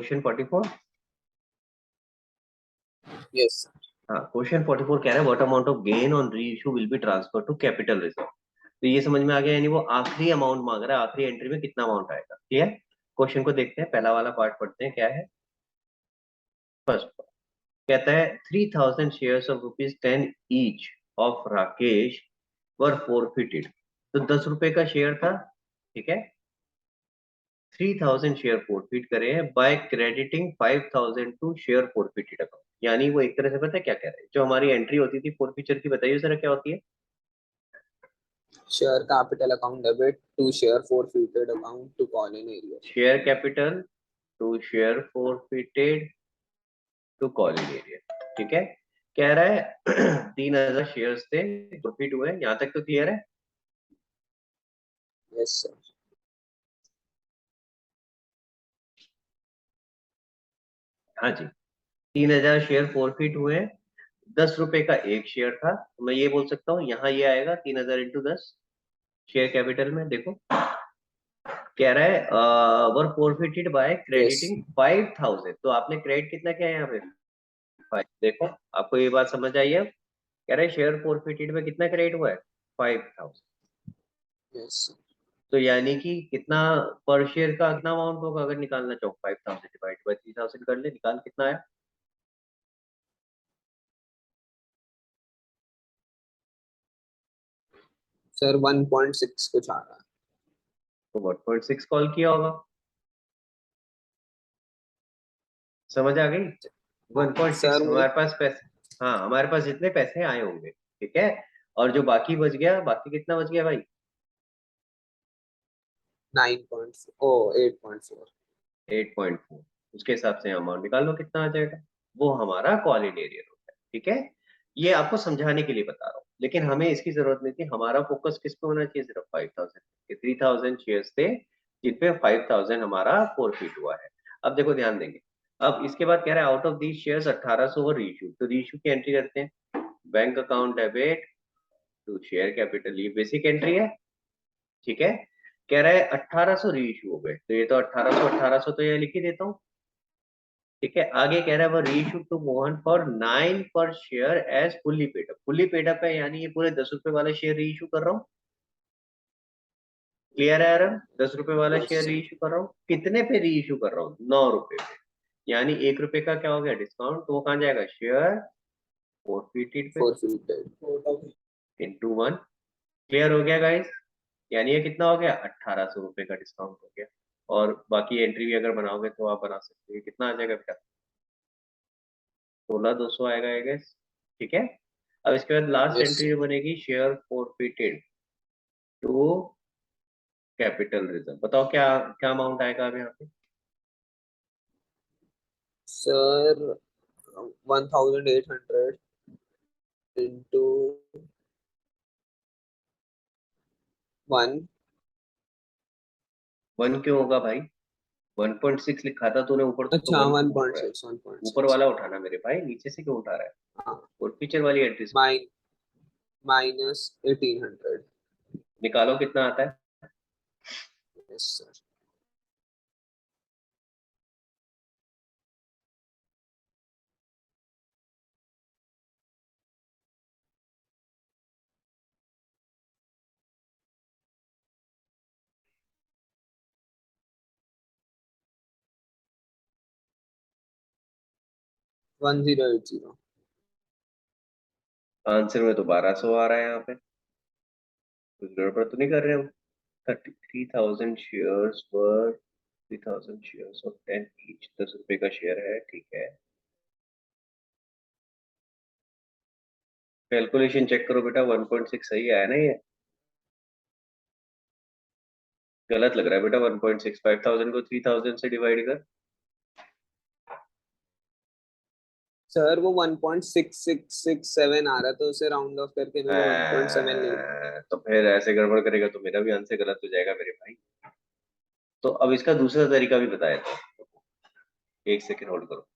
Question 44। Yes हाँ, question 44 कह रहा है what amount of gain on reissue will be transfer to capital reserve. तो ये समझ में आ गया, यानी वो आखिरी अमाउंट मांग रहा है, आखिरी एंट्री में कितना अमाउंट आएगा। ठीक है, क्वेश्चन को देखते हैं, पहला वाला पार्ट पढ़ते हैं क्या है। फर्स्ट कहता है 3000 shares of ₹10 each of Rakesh were forfeited. तो 10 रुपए का शेयर था, ठीक है। 3000 शेयर फोरफिट करे हैं by crediting 5000 to share forfeited account. यानी वो एक तरह से पता है क्या कह रहे हैं, जो हमारी एंट्री होती थी फोरफिचर की, बताइए जरा क्या होती है। Share capital account debit to share forfeited account to call in arrear. Share capital to share forfeited to call in arrear, ठीक है। कह रहा है 3000 शेयर्स थे, फोरफिट हुए, यहाँ तक तो क्लियर है। Yes sir. हाँ जी, 3000 शेयर फोरफिट हुए, 10 रुपए का एक शेयर था, तो मैं ये बोल सकता हूँ यहाँ ये आएगा 3000 इंटू 10 शेयर कैपिटल में। देखो कह रहा है वर फोरफिटेड बाय यस क्रेडिटिंग 5000। तो आपने क्रेडिट कितना किया है यहाँ पे, 5। देखो आपको ये बात समझ आई है। कह रहे हैं शेयर फोरफिटेड में कितना क्रेडिट हुआ है, 5000। यस तो यानी कि कितना पर शेयर का कितना अमाउंट होगा, अगर निकालना चाहो 5000 डिवाइड बाय 3000 कर ले, निकाल कितना आया। सर 1.6 कुछ आ रहा है। तो 1.6 कॉल किया होगा, समझ आ गई। हाँ 1.6 सर वो हमारे पास पैसे, हाँ हमारे पास जितने पैसे आए होंगे, ठीक है। और जो बाकी बच गया, बाकी कितना बच गया भाई, 8.4। 8.4। उसके हिसाब से अमाउंट निकाल लो कितना आ जाएगा। वो हमारा कॉल इन एरियर होता है, ठीक है। ये आपको समझाने के लिए बता रहा हूँ, लेकिन हमें इसकी जरूरत नहीं थी। हमारा फोकस किस पे होना चाहिए, सिर्फ 5000। 3000 शेयर्स थे जिनपे 5000 हमारा प्रॉफिट हुआ है। अब देखो ध्यान देंगे। अब इसके बाद कह रहा है out of these shares 1800 were reissue. तो रीइश्यू की एंट्री करते हैं, bank account debit to share capital, ये बेसिक एंट्री है, ठीक है। कह रहा है 1800 रीइश्यू हो गए, तो ये तो 1800 तो ये लिख ही देता हूँ, ठीक है। आगे कह रहा है वो रीइश्यू टू मोहन फॉर 9 पर share as fully paid up. Fully paid up है, यानी ये पूरे 10 रुपए वाला शेयर रीइश्यू कर रहा हूँ। क्लियर है यार, 10 रुपए वाला यस शेयर सर। रीइश्यू कर रहा हूँ। कितने पे रीइश्यू कर रहा हूँ, 9 रुपए पे। यानी 1 रुपए का क्या हो गया डिस्काउंट, तो वो कहाँ जाएगा, शेयर फोरफिटेड पे फॉरफिटेड। इंटू 1। क्लियर हो गया गाइस। यानी ये कितना हो गया, 1800 रुपए का डिस्काउंट हो गया। और बाकी एंट्री भी अगर बनाओगे तो आप बना सकते हो, कितना आ जाएगा बेटा, 16200 आएगा आई गेस, ठीक है। अब इसके बाद लास्ट यस एंट्री सर। जो बनेगी, share forfeited to capital reserve. बताओ क्या क्या अमाउंट आएगा अब यहाँ पे। Sir 1800 into 1। 1 क्यों होगा भाई, 1.6 लिखा था तूने ऊपर, तो अच्छा 1 वन क्यों उठ पॉइंट रहा है। सिक्स वन पॉइंट ऊपर सिक्स वाला उठाना मेरे भाई, नीचे से क्यों उठा रहा है। हाँ और फीचर वाली एंट्री माइनस 1800। निकालो कितना आता है। Yes sir. 1080। आंसर में तो 1200 आ रहा है यहाँ पे, कुछ गड़बड़ तो नहीं कर रहे हो। 33,000 शेयर्स पर 3000 शेयर्स ऑफ 10 ईच, 10 रुपए का शेयर है, ठीक है। कैलकुलेशन चेक करो बेटा, 1.6 सही आया ना ये, गलत लग रहा है बेटा 1.6। 5000 को 3000 से डिवाइड कर। सर वो 1.6667 आ रहा था, उसे राउंड ऑफ करके मैंने 1.7 ले लिया। तो फिर ऐसे गड़बड़ करेगा तो मेरा भी आंसर गलत हो जाएगा मेरे भाई। तो अब इसका दूसरा तरीका भी बताया था, एक सेकंड होल्ड करो।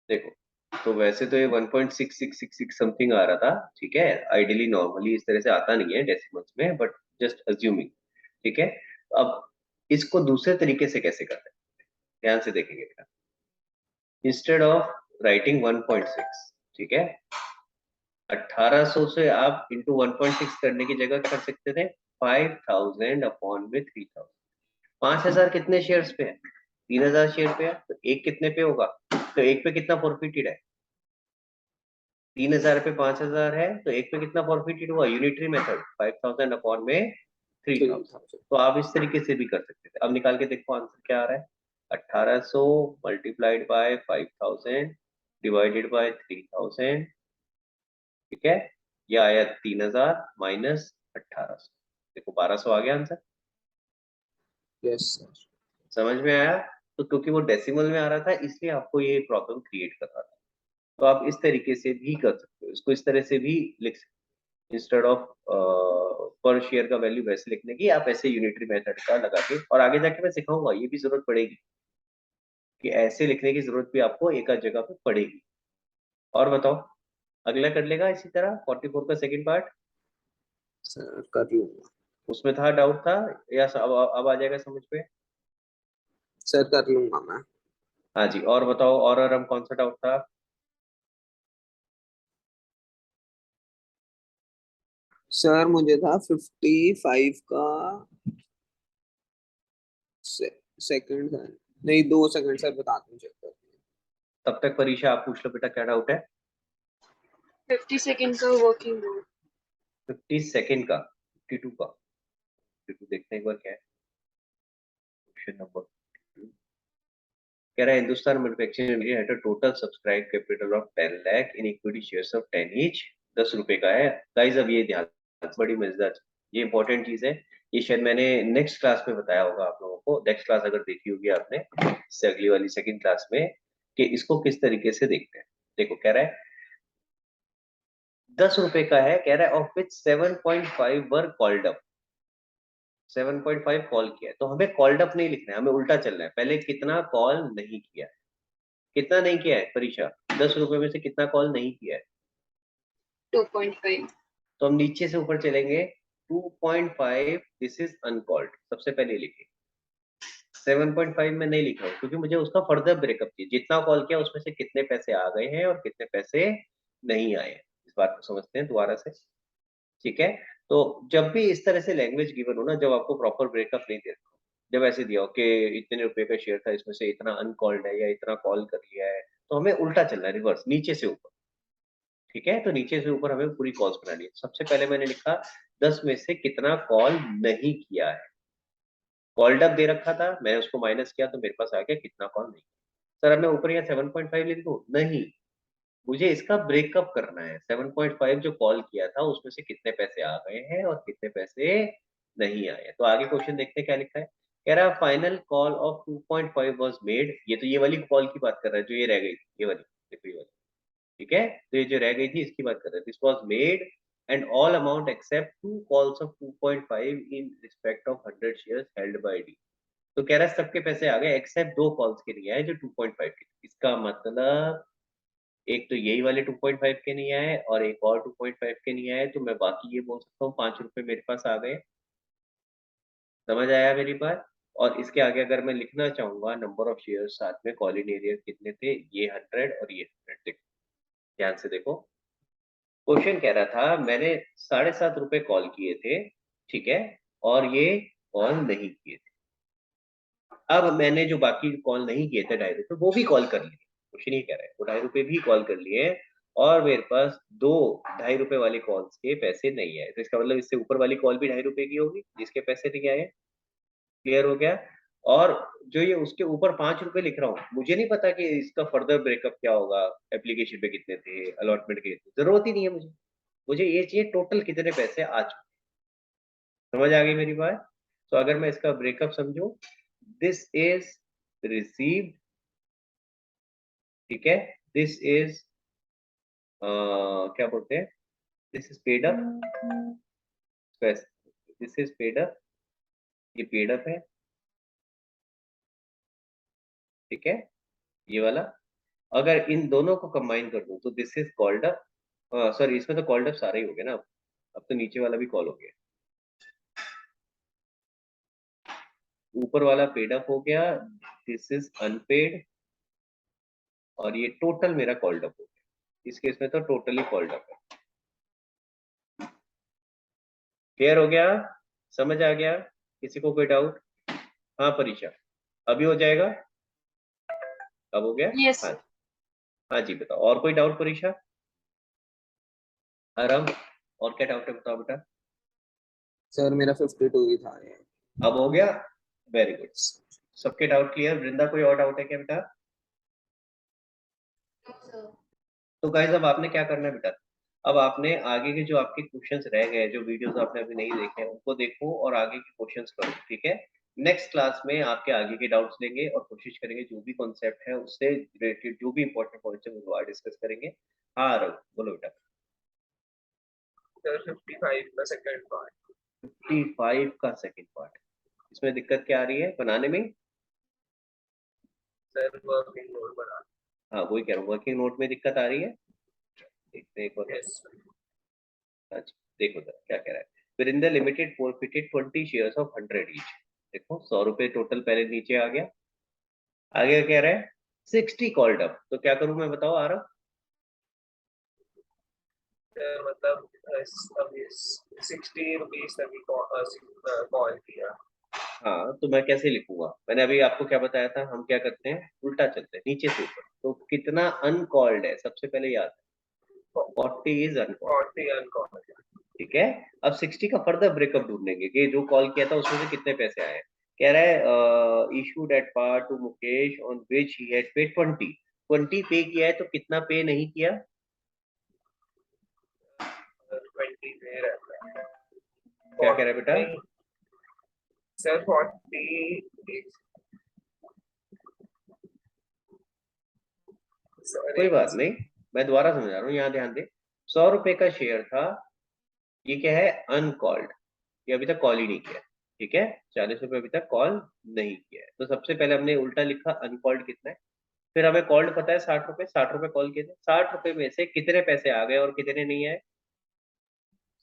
देखो, तो वैसे तो ये 1.6666 समथिंग आ रहा था, ठीक है। आइडियली नॉर्मली इस तरह से आता नहीं है डेसिमल्स में, बट जस्ट अज्यूमिंग, ठीक है। अब इसको दूसरे तरीके से कैसे करते हैं, ध्यान से देखेंगे बेटा। इंस्टेड ऑफ राइटिंग 1.6, ठीक है, 1800 से आप इंटू 1.6 करने की जगह क्या कर सकते थे, 5000 अपॉन में 3000। 5000 कितने शेयर्स पे है, 3000 शेयर पे है, तो एक कितने पे होगा, तो एक पे कितना फॉरफिटेड है, 3000 पे 5000 है, तो एक पे कितना फॉरफिटेड हुआ, यूनिटरी मेथड 5000 अपॉन में 3000। 3000। तो आप इस तरीके से भी कर सकते थे। अब निकाल के देखो आंसर क्या आ रहा है, 1800 मल्टीप्लाइड बाय 5000 डिवाइडेड बाय 3000, ठीक है, ये आया 3000 माइनस 1800, देखो 1200 आ गया आंसर। Yes sir. समझ में आया, तो क्योंकि वो डेसिमल में आ रहा था इसलिए आपको ये प्रॉब्लम क्रिएट कर रहा था। तो आप इस तरीके से भी कर सकते हो, इसको इस तरह से भी लिख सकते हो, इंस्टेड ऑफ पर शेयर का वैल्यू वैसे लिखने की आप ऐसे यूनिटरी मेथड का लगा के, और आगे जाके मैं सिखाऊंगा ये भी जरूरत पड़ेगी कि ऐसे लिखने की जरूरत भी आपको एक आध जगह पे पड़ेगी। और बताओ, अगला कर लेगा इसी तरह 44 का सेकंड पार्ट, सर कर लूंगा। उसमें था डाउट था, या अब आ जाएगा समझ में। सर कर लूंगा मैं। हाँ जी, और बताओ, और हम कौन सा डाउट था। सर मुझे था 55 का सेकंड है। नहीं 2 सेकंड सर, बता दूं चेक कर। तब तक परीक्षा आप पूछ लो बेटा क्या डाउट है। 50 सेकेंड का वर्किंग होगा। 50 सेकेंड का, 52 का, 52 देखते हैं एक बार क्या है क्वेश्चन नंबर। कह रहा है Hindustan manufacturing limited had a total subscribe capital of 10 lakh in equity shares of 10 each, 10 रुपए का है। गाइस अब ये ध्यान, बड़ी मजेदार, ये इंपॉर्टेंट चीज है, ये शायद मैंने नेक्स्ट क्लास में बताया होगा आप लोगों को, नेक्स्ट क्लास अगर देखी होगी आपने, इससे अगली वाली सेकंड क्लास में, कि इसको किस तरीके से देखते हैं। देखो कह रहा है 10 रुपए का है, कह रहा है of which 7.5 were called up, 7.5 call किया है, तो हमें कॉल्ड अप नहीं लिखना है, हमें उल्टा चलना है, पहले कितना कॉल नहीं किया है, कितना नहीं किया है परीक्षा, 10 रुपए में से कितना कॉल नहीं किया है, 2.5। तो हम नीचे से ऊपर चलेंगे, 2.5 दिस इज अनकॉल्ड, सबसे पहले लिखे, 7.5 में नहीं लिखा हूं क्योंकि मुझे उसका फर्दर ब्रेकअप चाहिए, जितना कॉल किया उसमें से कितने पैसे आ गए हैं और कितने पैसे नहीं आए हैं, इस बात को समझते हैं दोबारा से, ठीक है। तो जब भी इस तरह से लैंग्वेज गिवन हो ना, जब आपको प्रॉपर ब्रेकअप नहीं दे रखा हो, जब ऐसे दिया हो कि इतने रुपए का शेयर था इसमें से इतना अनकॉल्ड है या इतना कॉल कर लिया है, तो हमें उल्टा चलना है, रिवर्स, नीचे से ऊपर, ठीक है। तो नीचे से ऊपर हमें पूरी कॉल्स बनानी है। सबसे पहले मैंने लिखा 10 में से कितना कॉल नहीं किया है, कॉल्ड अप दे रखा था, मैंने उसको माइनस किया तो मेरे पास आ गया कितना कॉल नहीं। सर अब मैं ऊपर यहाँ 7.5 लिख दूं, नहीं, मुझे इसका ब्रेकअप करना है, 7.5 जो कॉल किया था उसमें से कितने पैसे आ गए हैं और कितने पैसे नहीं आए। तो आगे क्वेश्चन देखते हैं क्या लिखा है, कह रहा है final call of 2.5 was made, ये तो ये वाली कॉल की बात कर रहा है जो ये रह गई थी, ये वाली, देखो ये वाली, ठीक है, तो ये जो रह गई थी इसकी बात कर रहे हैं, this was made and all amount except two calls of 2.5 in respect of 100 shares held by D. तो कह रहा है सबके पैसे आ गए एक्सेप्ट दो कॉल्स के लिए आए जो 2.5 के, इसका मतलब एक तो यही वाले 2.5 के नहीं आए और एक और 2.5 के नहीं आए, तो मैं बाकी ये बोल सकता हूँ 5 रुपए मेरे पास आ गए। समझ आया मेरी बात। और इसके आगे अगर मैं लिखना चाहूंगा नंबर ऑफ शेयर साथ में कॉलिन एरिया कितने थे, ये 100 और ये 100, देखो ध्यान से देखो, क्वेश्चन कह रहा था मैंने 7.5 रुपए कॉल किए थे, ठीक है, और ये कॉल नहीं किए थे। अब मैंने जो बाकी कॉल नहीं किए थे 2.5 रुपए, वो भी कॉल कर लिए, क्वेश्चन ये कह रहा है वो 2.5 रुपए भी कॉल कर लिए, और मेरे पास दो 2.5 रुपए वाले कॉल्स के पैसे नहीं आए, तो इसका मतलब इससे ऊपर वाली कॉल भी 2.5 रुपए की होगी जिसके पैसे नहीं आए। क्लियर हो गया। और जो ये उसके ऊपर 5 रुपए लिख रहा हूँ, मुझे नहीं पता कि इसका फर्दर ब्रेकअप क्या होगा, एप्लीकेशन पे कितने थे, अलॉटमेंट के कितने, जरूरत ही नहीं है मुझे, मुझे ये चाहिए टोटल कितने पैसे आ चुके। समझ आ गई मेरी बात। तो अगर मैं इसका ब्रेकअप समझूं, दिस इज रिसीव्ड, ठीक है, दिस इज क्या बोलते हैं, this is paid up, this is paid up, ये पेड अप है, ठीक है, ये वाला। अगर इन दोनों को कंबाइन कर दूं तो this is called up, sorry इसमें तो कॉल्ड अप सारे ही हो गए ना, अब तो नीचे वाला भी कॉल हो गया, ऊपर वाला पेड अप हो गया, दिस इज अनपेड, और ये टोटल मेरा कॉल्ड अप हो गया। इस केस में तो टोटली कॉल्ड अप है। क्लियर हो गया? समझ आ गया? किसी को कोई डाउट? हाँ परीक्षा, अभी हो जाएगा? अब हो गया? Yes, हाँ, sir. हाँ जी बताओ, और कोई डाउट परीक्षा? आराम, और क्या डाउट है बताओ बेटा। सर मेरा 52 ही था ये। अब हो गया? वेरी गुड, सबके डाउट क्लियर। वृंदा कोई और डाउट है क्या बेटा? No, sir. तो गाइस अब आपने क्या करना है बेटा, अब आपने आगे के जो आपके क्वेश्चंस रह गए, जो वीडियोस आपने अभी नहीं देखे हैं, उनको देखो और आगे के क्वेश्चंस करो, ठीक है? नेक्स्ट क्लास में आपके आगे के डाउट्स लेंगे और कोशिश करेंगे जो भी कॉन्सेप्ट है उससे रिलेटेड जो भी इंपॉर्टेंट पॉइंट्स है वो दोबारा डिस्कस करेंगे। हाँ रघु बोलो बेटा। सर 55 का सेकंड पार्ट। 55 का सेकंड पार्ट, इसमें दिक्कत क्या आ रही है बनाने में? सर वर्किंग नोट बना। हाँ वही कह रहा हूँ, वर्किंग नोट में दिक्कत आ रही है। देखते हैं एक बार। यस अच्छा देखो जरा क्या कह रहा है। Virinder limited forfeited 20 shares of 100 each. देखो 100 रुपए टोटल पहले नीचे आ गया। आगे कह रहा है 60 कॉल्ड अप, तो क्या करूं मैं बताओ आ रहा? सर मतलब अभी 60 रुपीज तक ही कॉल किया। हाँ तो मैं कैसे लिखूंगा, मैंने अभी आपको क्या बताया था, हम क्या करते हैं उल्टा चलते हैं नीचे से ऊपर। तो कितना अनकॉल्ड है सबसे पहले याद है, 40 इज अनकॉल्ड, 40 अनकॉल। ठीक है? अब 60 का फर्दर ब्रेकअप ढूंढेंगे कि जो कॉल किया था उसमें से कितने पैसे आए। कह रहा है issued at par to Mukesh on which he had paid 20 पे किया है, तो कितना पे नहीं किया? 20 पे रहता है। क्या कह रहा है बेटा? सर 40। कोई बात नहीं, मैं दोबारा समझा रहा हूँ, यहाँ ध्यान दे। 100 रुपए का शेयर था, ये क्या है अनकॉल्ड, ये अभी तक कॉल ही नहीं किया, ठीक है? 40 रुपए अभी तक कॉल नहीं किया है, तो सबसे पहले हमने उल्टा लिखा अनकॉल्ड कितना है। फिर हमें कॉल्ड पता है 60 रुपए, 60 रुपए कॉल किए थे, 60 रुपए में से कितने पैसे आ गए और कितने नहीं आए?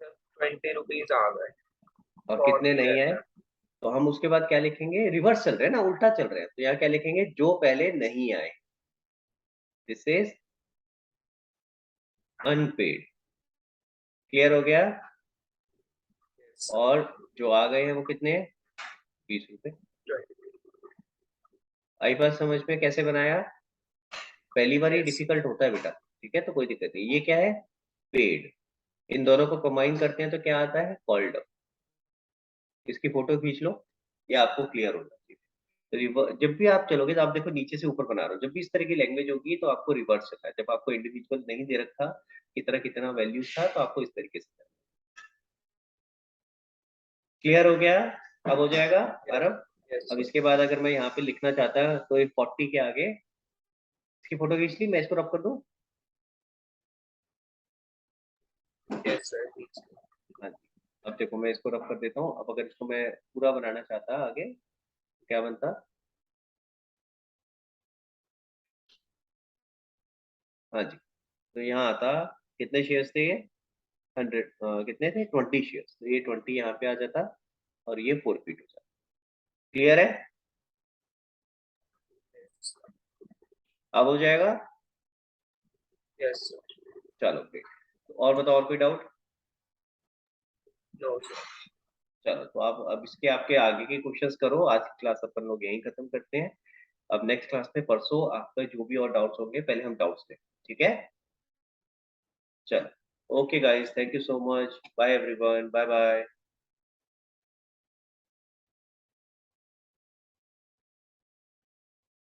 सर 20 रुपीज आ गए और कितने 40 नहीं आए? रहता है। तो हम उसके बाद क्या लिखेंगे, रिवर्स चल रहे हैं ना, उल्टा चल रहे हैं, तो यहाँ क्या लिखेंगे जो पहले नहीं आए, दिस इज अनपेड। क्लियर हो गया? और जो आ गए हैं वो कितने हैं? 20 रुपए। आई बात समझ में कैसे बनाया? पहली बार ही डिफिकल्ट होता है बेटा, ठीक है? तो कोई दिक्कत नहीं। ये क्या है पेड, इन दोनों को कंबाइन करते हैं तो क्या आता है कॉल्ड अप। इसकी फोटो खींच लो, ये आपको क्लियर होना चाहिए। जब भी आप चलोगे तो आप देखो नीचे से ऊपर बना रहे हो, जब भी इस तरह की लैंग्वेज होगी तो आपको रिवर्स चलना है। जब आपको इंडिविजुअल नहीं दे रखा कितना कितना वैल्यूज था तो आपको इस तरीके से करना है। क्लियर हो गया? अब हो जाएगा आरब। अब इसके बाद अगर मैं यहाँ पे लिखना चाहता तो ये 40 के आगे इसकी फोटो खींच ली, मैं इसको रब कर दूं? Yes sir. हाँ जी। अब देखो मैं इसको रब कर देता हूँ। अब अगर इसको मैं पूरा बनाना चाहता आगे तो क्या बनता? हाँ जी, तो यहाँ आता कितने शेयर्स थे ये? 100, कितने थे 20 शेयर्स, तो ये 20 यहाँ पे आ जाता और ये फॉरफिट हो जाता। क्लियर है? अब हो जाएगा? Yes sir. चलो ग्रेट। तो और बताओ, और कोई डाउट? No sir. चलो तो आप अब इसके आपके आगे के क्वेश्चंस करो। आज की क्लास अपन लोग यहीं खत्म करते हैं। अब नेक्स्ट क्लास में परसों आपका जो भी और डाउट्स होंगे पहले हम डाउट्स लें, ठीक है? चलो okay guys, thank you so much, bye everyone, bye bye.